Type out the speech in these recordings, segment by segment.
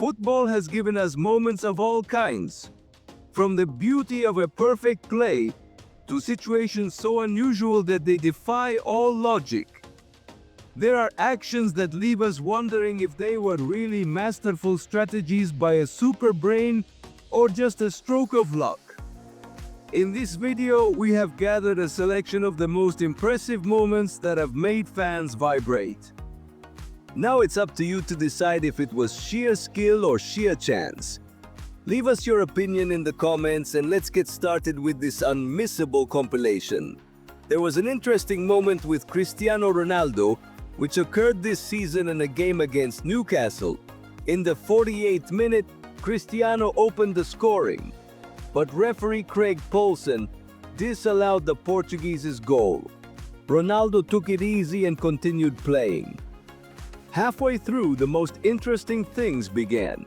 Football has given us moments of all kinds, from the beauty of a perfect play to situations so unusual that they defy all logic. There are actions that leave us wondering if they were really masterful strategies by a super brain or just a stroke of luck. In this video, we have gathered a selection of the most impressive moments that have made fans vibrate. Now it's up to you to decide if it was sheer skill or sheer chance. Leave us your opinion in the comments and let's get started with this unmissable compilation. There was an interesting moment with Cristiano Ronaldo, which occurred this season in a game against Newcastle. In the 48th minute, Cristiano opened the scoring, but referee Craig Poulsen disallowed the Portuguese's goal. Ronaldo took it easy and continued playing. Halfway through, the most interesting things began.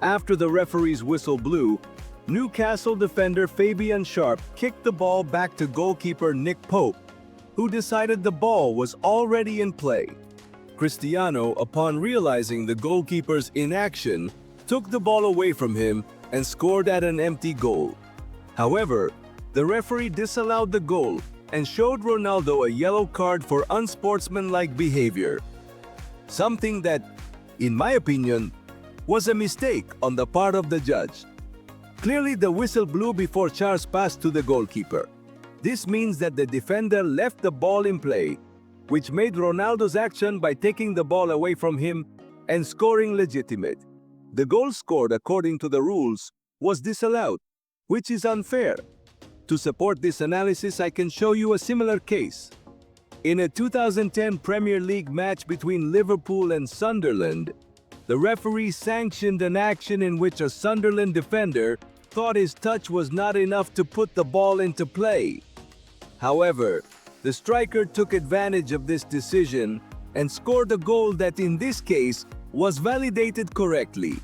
After the referee's whistle blew, Newcastle defender Fabian Sharp kicked the ball back to goalkeeper Nick Pope, who decided the ball was already in play. Cristiano, upon realizing the goalkeeper's inaction, took the ball away from him and scored at an empty goal. However, the referee disallowed the goal and showed Ronaldo a yellow card for unsportsmanlike behavior. Something that, in my opinion, was a mistake on the part of the judge. Clearly, the whistle blew before Charles passed to the goalkeeper. This means that the defender left the ball in play, which made Ronaldo's action by taking the ball away from him and scoring legitimate. The goal scored according to the rules was disallowed, which is unfair. To support this analysis, I can show you a similar case. In a 2010 Premier League match between Liverpool and Sunderland, the referee sanctioned an action in which a Sunderland defender thought his touch was not enough to put the ball into play. However, the striker took advantage of this decision and scored a goal that in this case was validated correctly.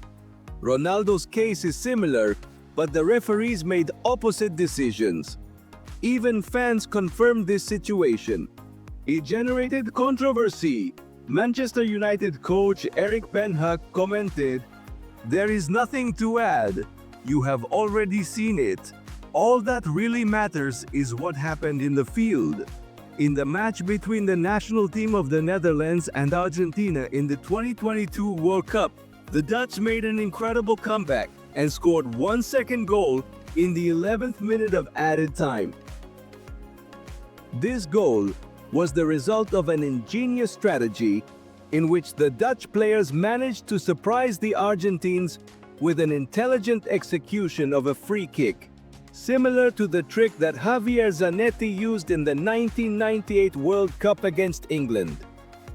Ronaldo's case is similar, but the referees made opposite decisions. Even fans confirmed this situation. It generated controversy. Manchester United coach Eric Ten Hag commented, "There is nothing to add. You have already seen it. All that really matters is what happened in the field." In the match between the national team of the Netherlands and Argentina in the 2022 World Cup, the Dutch made an incredible comeback and scored one second goal in the 11th minute of added time. This goal was the result of an ingenious strategy in which the Dutch players managed to surprise the Argentines with an intelligent execution of a free kick, similar to the trick that Javier Zanetti used in the 1998 World Cup against England.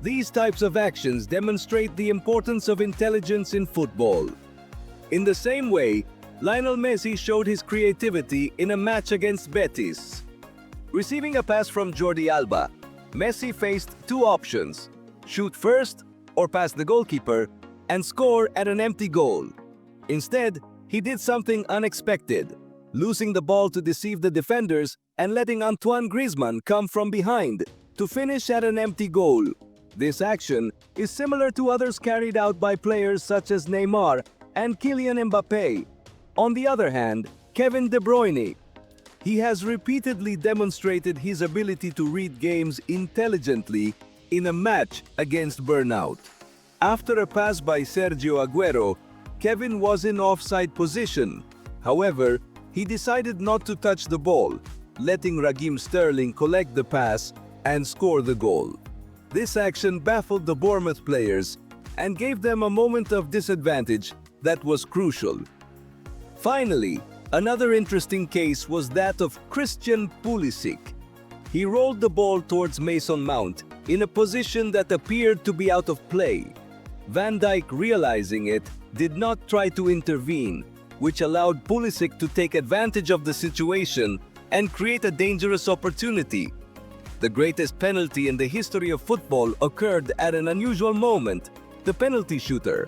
These types of actions demonstrate the importance of intelligence in football. In the same way, Lionel Messi showed his creativity in a match against Betis. Receiving a pass from Jordi Alba, Messi faced two options: shoot first or pass the goalkeeper and score at an empty goal. Instead, he did something unexpected, losing the ball to deceive the defenders and letting Antoine Griezmann come from behind to finish at an empty goal. This action is similar to others carried out by players such as Neymar and Kylian Mbappé. On the other hand, Kevin De Bruyne, he has repeatedly demonstrated his ability to read games intelligently in a match against burnout. After a pass by Sergio Aguero, Kevin was in offside position. However, he decided not to touch the ball, letting Raheem Sterling collect the pass and score the goal. This action baffled the Bournemouth players and gave them a moment of disadvantage that was crucial. Finally, another interesting case was that of Christian Pulisic. He rolled the ball towards Mason Mount in a position that appeared to be out of play. Van Dijk, realizing it, did not try to intervene, which allowed Pulisic to take advantage of the situation and create a dangerous opportunity. The greatest penalty in the history of football occurred at an unusual moment: the penalty shooter.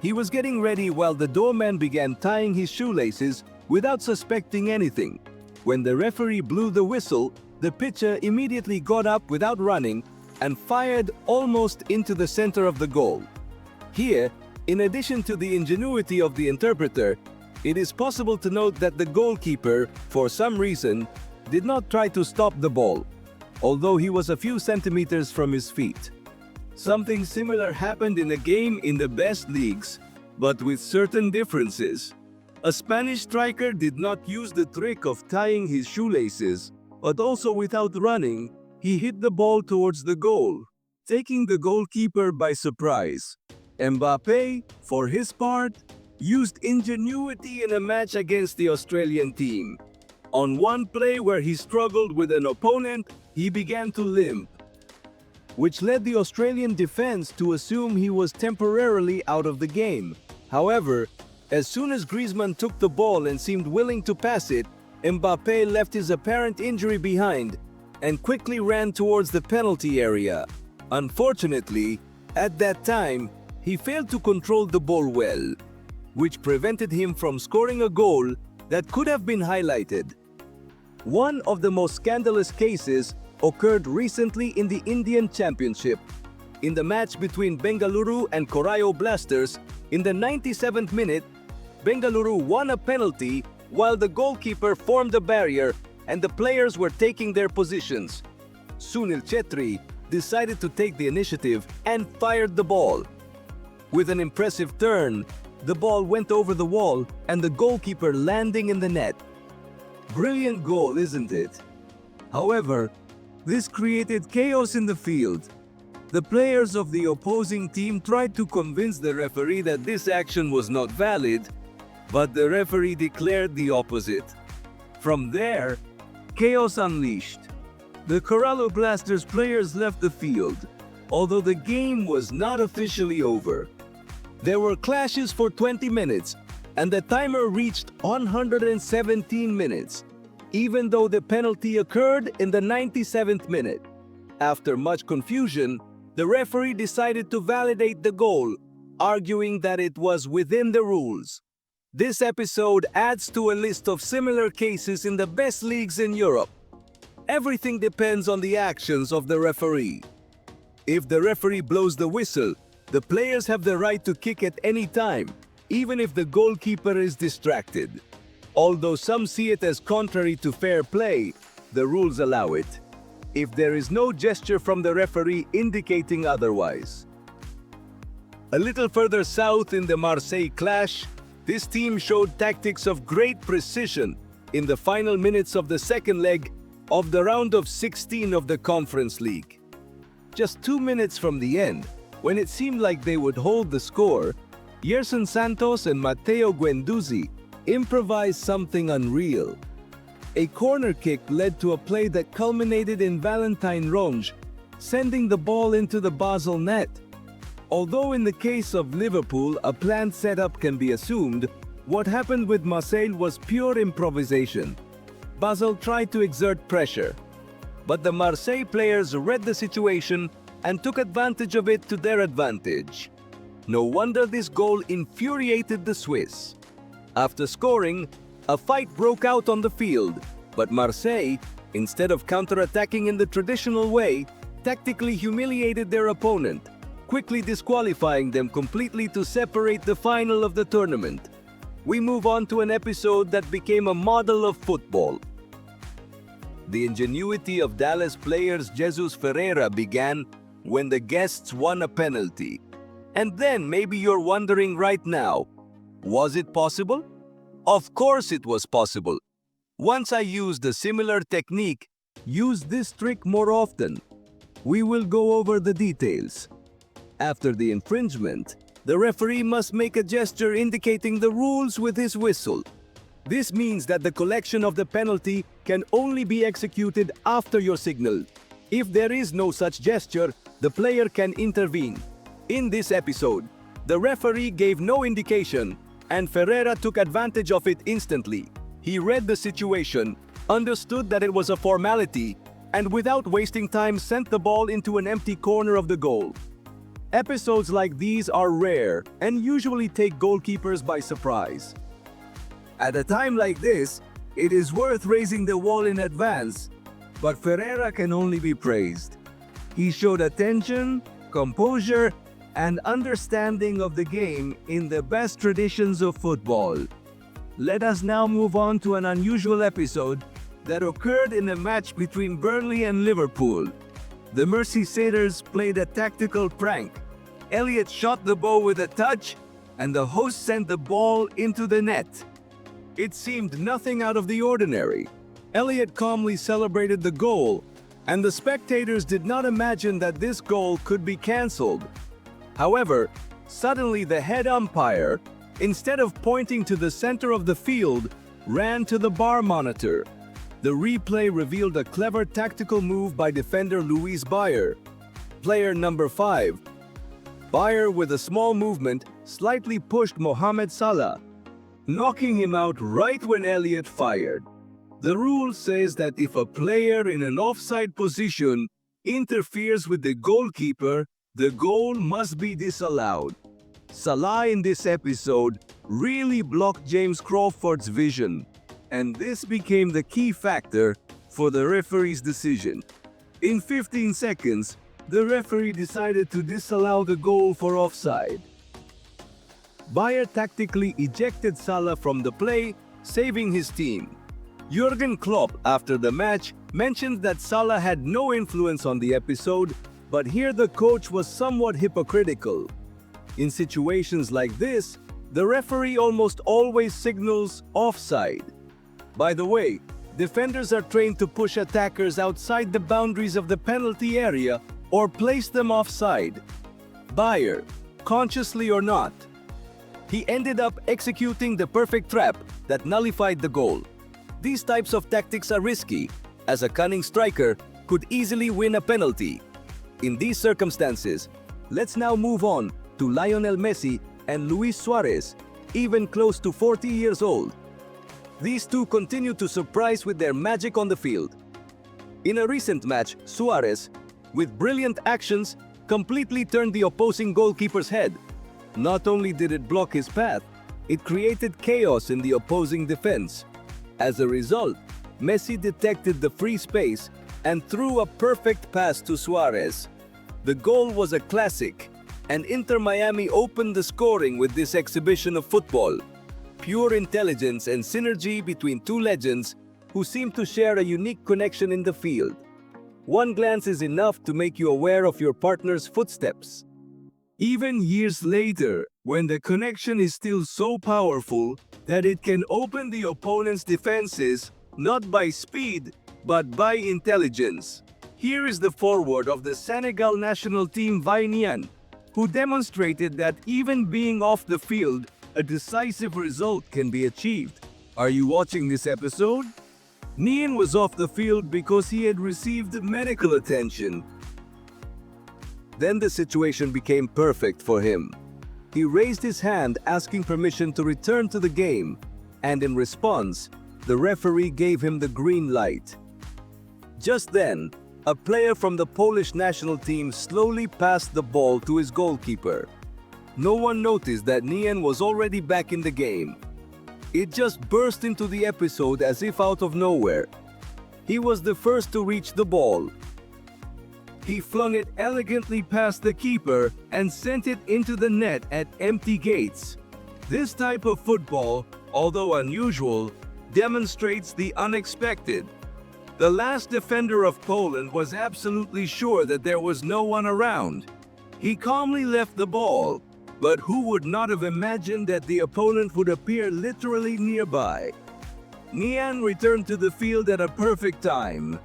He was getting ready while the doorman began tying his shoelaces without suspecting anything. When the referee blew the whistle, the pitcher immediately got up without running and fired almost into the center of the goal. Here, In addition to the ingenuity of the interpreter, it is possible to note that the goalkeeper, for some reason, did not try to stop the ball, although he was a few centimeters from his feet. Something similar happened in a game in the best leagues, but with certain differences. A Spanish striker did not use the trick of tying his shoelaces, but also without running, he hit the ball towards the goal, taking the goalkeeper by surprise. Mbappe, for his part, used ingenuity in a match against the Australian team. On one play where he struggled with an opponent, he began to limp, which led the Australian defense to assume he was temporarily out of the game. However, as soon as Griezmann took the ball and seemed willing to pass it, Mbappe left his apparent injury behind and quickly ran towards the penalty area. Unfortunately, at that time, he failed to control the ball well, which prevented him from scoring a goal that could have been highlighted. One of the most scandalous cases occurred recently in the Indian Championship. In the match between Bengaluru and Corail Blasters, in the 97th minute, Bengaluru won a penalty while the goalkeeper formed a barrier and the players were taking their positions. Sunil Chetri decided to take the initiative and fired the ball. With an impressive turn, the ball went over the wall and the goalkeeper landing in the net. Brilliant goal, isn't it? However, this created chaos in the field. The players of the opposing team tried to convince the referee that this action was not valid, but the referee declared the opposite. From there, chaos unleashed. The Corallo Blasters players left the field, although the game was not officially over. There were clashes for 20 minutes, and the timer reached 117 minutes, even though the penalty occurred in the 97th minute. After much confusion, the referee decided to validate the goal, arguing that it was within the rules. This episode adds to a list of similar cases in the best leagues in Europe. Everything depends on the actions of the referee. If the referee blows the whistle, the players have the right to kick at any time, even if the goalkeeper is distracted. Although some see it as contrary to fair play, the rules allow it, if there is no gesture from the referee indicating otherwise. A little further south in the Marseille clash, this team showed tactics of great precision in the final minutes of the second leg of the round of 16 of the Conference League. Just 2 minutes from the end, when it seemed like they would hold the score, Yerson Santos and Matteo Guendouzi improvised something unreal. A corner kick led to a play that culminated in Valentine Ronge sending the ball into the Basel net. Although in the case of Liverpool a planned setup can be assumed, what happened with Marseille was pure improvisation. Basel tried to exert pressure, but the Marseille players read the situation and took advantage of it to their advantage. No wonder this goal infuriated the Swiss. After scoring, a fight broke out on the field, but Marseille, instead of counter-attacking in the traditional way, tactically humiliated their opponent, quickly disqualifying them completely to separate the final of the tournament. We move on to an episode that became a model of football. The ingenuity of Dallas players Jesus Ferreira began when the guests won a penalty. And then maybe you're wondering right now, was it possible? Of course it was possible. Once I used a similar technique, use this trick more often. We will go over the details. After the infringement, the referee must make a gesture indicating the rules with his whistle. This means that the collection of the penalty can only be executed after your signal. If there is no such gesture, the player can intervene. In this episode, the referee gave no indication, and Ferreira took advantage of it instantly. He read the situation, understood that it was a formality, and without wasting time sent the ball into an empty corner of the goal. Episodes like these are rare and usually take goalkeepers by surprise. At a time like this, it is worth raising the wall in advance, but Ferreira can only be praised. He showed attention, composure, and understanding of the game in the best traditions of football. Let us now move on to an unusual episode that occurred in a match between Burnley and Liverpool. The Merseysiders played a tactical prank. Elliott shot the ball with a touch, and the host sent the ball into the net. It seemed nothing out of the ordinary. Elliott calmly celebrated the goal, and the spectators did not imagine that this goal could be cancelled. However, suddenly the head umpire, instead of pointing to the center of the field, ran to the bar monitor. The replay revealed a clever tactical move by defender Louis Bayer. Player number 5. Bayer, with a small movement, slightly pushed Mohamed Salah, knocking him out right when Elliott fired. The rule says that if a player in an offside position interferes with the goalkeeper, the goal must be disallowed. Salah in this episode really blocked James Crawford's vision, and this became the key factor for the referee's decision. In 15 seconds, the referee decided to disallow the goal for offside. Bayer tactically ejected Salah from the play, saving his team. Jurgen Klopp, after the match, mentioned that Salah had no influence on the episode, but here the coach was somewhat hypocritical. In situations like this, the referee almost always signals offside. By the way, defenders are trained to push attackers outside the boundaries of the penalty area or place them offside. Bayer, consciously or not, he ended up executing the perfect trap that nullified the goal. These types of tactics are risky, as a cunning striker could easily win a penalty. In these circumstances, let's now move on to Lionel Messi and Luis Suarez, even close to 40 years old. These two continue to surprise with their magic on the field. In a recent match, Suarez, with brilliant actions, completely turned the opposing goalkeeper's head. Not only did it block his path, it created chaos in the opposing defense. As a result, Messi detected the free space and threw a perfect pass to Suarez. The goal was a classic, and Inter Miami opened the scoring with this exhibition of football. Pure intelligence and synergy between two legends who seem to share a unique connection in the field. One glance is enough to make you aware of your partner's footsteps. Even years later, when the connection is still so powerful that it can open the opponent's defenses, not by speed, but by intelligence. Here is the forward of the Senegal national team, Nian, who demonstrated that even being off the field, a decisive result can be achieved. Are you watching this episode? Nian was off the field because he had received medical attention. Then the situation became perfect for him. He raised his hand asking permission to return to the game, and in response, the referee gave him the green light. Just then, a player from the Polish national team slowly passed the ball to his goalkeeper. No one noticed that Nian was already back in the game. It just burst into the episode as if out of nowhere. He was the first to reach the ball. He flung it elegantly past the keeper and sent it into the net at empty gates. This type of football, although unusual, demonstrates the unexpected. The last defender of Poland was absolutely sure that there was no one around. He calmly left the ball, but who would not have imagined that the opponent would appear literally nearby? Nian returned to the field at a perfect time,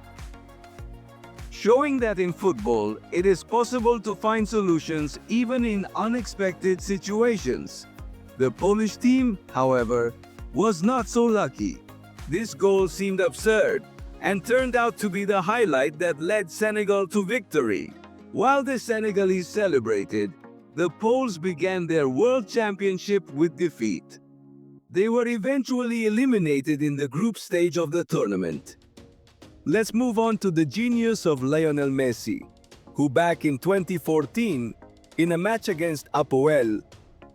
showing that in football, it is possible to find solutions even in unexpected situations. The Polish team, however, was not so lucky. This goal seemed absurd and turned out to be the highlight that led Senegal to victory. While the Senegalese celebrated, the Poles began their World Championship with defeat. They were eventually eliminated in the group stage of the tournament. Let's move on to the genius of Lionel Messi, who back in 2014, in a match against Apoel,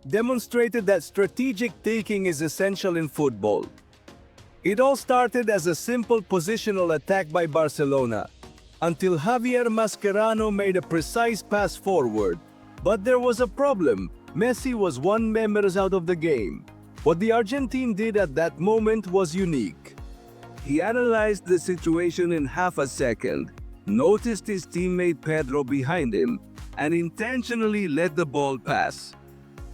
demonstrated that strategic thinking is essential in football. It all started as a simple positional attack by Barcelona, until Javier Mascherano made a precise pass forward, But there was a problem. Messi was 1 members out of the game. What the Argentine did at that moment was unique. He analyzed the situation in half a second, noticed his teammate Pedro behind him, and intentionally let the ball pass.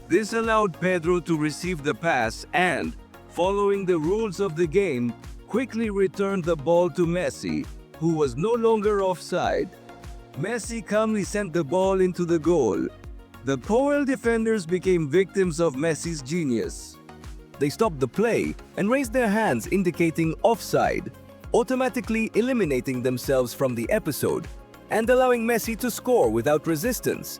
This allowed Pedro to receive the pass and, following the rules of the game, quickly returned the ball to Messi, who was no longer offside. Messi calmly sent the ball into the goal. The Poel defenders became victims of Messi's genius. They stopped the play and raised their hands indicating offside, automatically eliminating themselves from the episode and allowing Messi to score without resistance.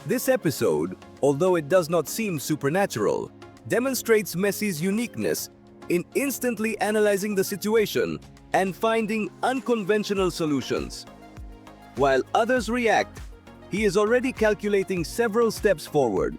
This episode, although it does not seem supernatural, demonstrates Messi's uniqueness in instantly analyzing the situation and finding unconventional solutions. While others react, he is already calculating several steps forward.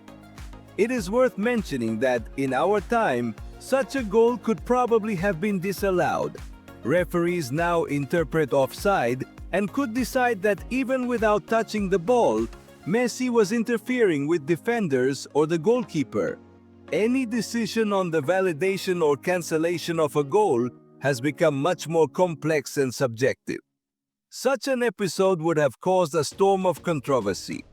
It is worth mentioning that in our time, such a goal could probably have been disallowed. Referees now interpret offside and could decide that even without touching the ball, Messi was interfering with defenders or the goalkeeper. Any decision on the validation or cancellation of a goal has become much more complex and subjective. Such an episode would have caused a storm of controversy.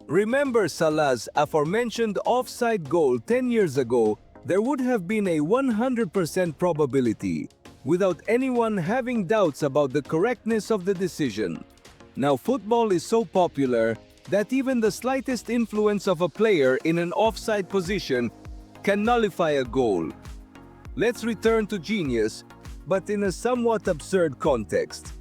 Remember Salah's aforementioned offside goal 10 years ago, there would have been a 100% probability, without anyone having doubts about the correctness of the decision. Now football is so popular that even the slightest influence of a player in an offside position can nullify a goal. Let's return to genius, but in a somewhat absurd context.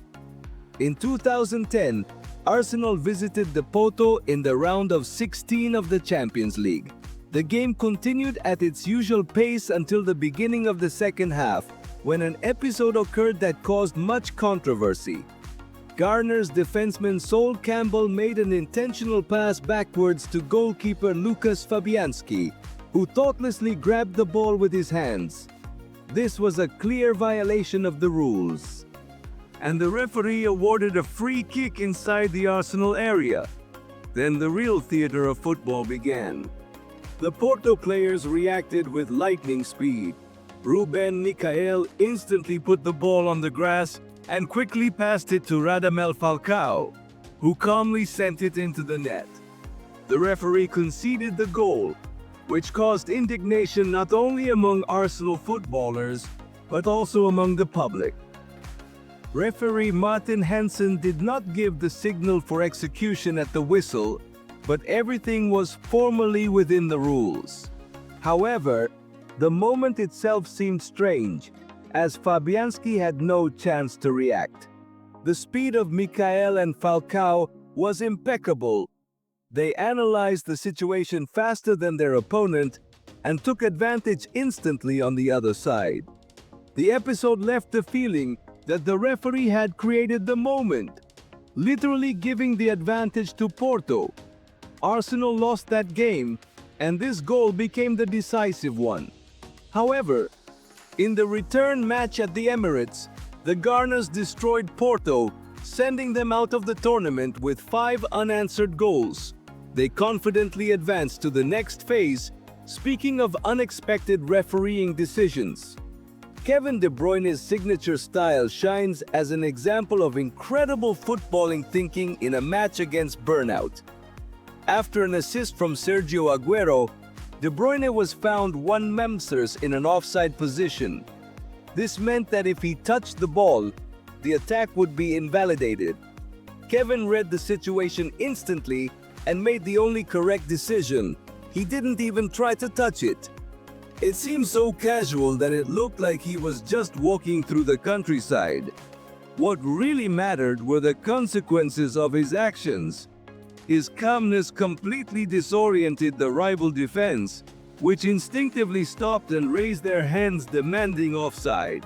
In 2010, Arsenal visited the Porto in the round of 16 of the Champions League. The game continued at its usual pace until the beginning of the second half, when an episode occurred that caused much controversy. Garner's defenseman Sol Campbell made an intentional pass backwards to goalkeeper Łukasz Fabianski, who thoughtlessly grabbed the ball with his hands. This was a clear violation of the rules, and the referee awarded a free kick inside the Arsenal area. Then the real theater of football began. The Porto players reacted with lightning speed. Ruben Michael instantly put the ball on the grass and quickly passed it to Radamel Falcao, who calmly sent it into the net. The referee conceded the goal, which caused indignation not only among Arsenal footballers, but also among the public. Referee Martin Hansen did not give the signal for execution at the whistle, but everything was formally within the rules. However, the moment itself seemed strange, as Fabianski had no chance to react. The speed of Michael and Falcao was impeccable. They analyzed the situation faster than their opponent and took advantage instantly on the other side. The episode left the feeling that the referee had created the moment, literally giving the advantage to Porto. Arsenal lost that game, and this goal became the decisive one. However, in the return match at the Emirates, the Gunners destroyed Porto, sending them out of the tournament with 5 unanswered goals. They confidently advanced to the next phase. Speaking of unexpected refereeing decisions, Kevin De Bruyne's signature style shines as an example of incredible footballing thinking in a match against burnout. After an assist from Sergio Aguero, De Bruyne was found 1 members in an offside position. This meant that if he touched the ball, the attack would be invalidated. Kevin read the situation instantly and made the only correct decision. He didn't even try to touch it. It seemed so casual that it looked like he was just walking through the countryside. What really mattered were the consequences of his actions. His calmness completely disoriented the rival defense, which instinctively stopped and raised their hands demanding offside.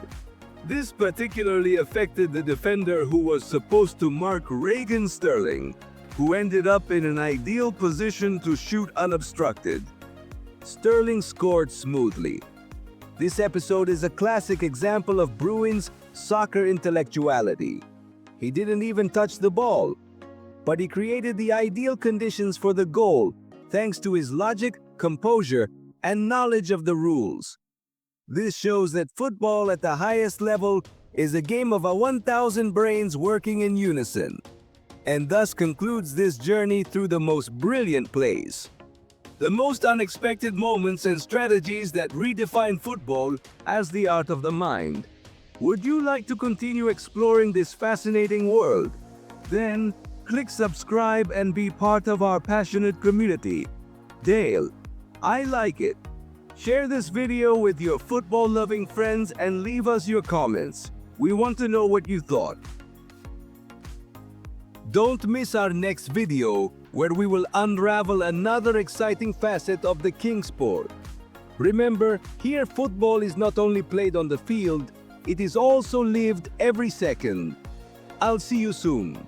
This particularly affected the defender who was supposed to mark Raheem Sterling, who ended up in an ideal position to shoot unobstructed. Sterling scored smoothly. This episode is a classic example of Bruin's soccer intellectuality. He didn't even touch the ball. but he created the ideal conditions for the goal thanks to his logic, composure, and knowledge of the rules. This shows that football at the highest level is a game of 1,000 brains working in unison, and thus concludes this journey through the most brilliant plays, the most unexpected moments and strategies that redefine football as the art of the mind. Would you like to continue exploring this fascinating world? Then, click subscribe and be part of our passionate community. Dale, I like it. Share this video with your football-loving friends and leave us your comments. We want to know what you thought. Don't miss our next video, where we will unravel another exciting facet of the king sport. Remember, here football is not only played on the field, it is also lived every second. I'll see you soon.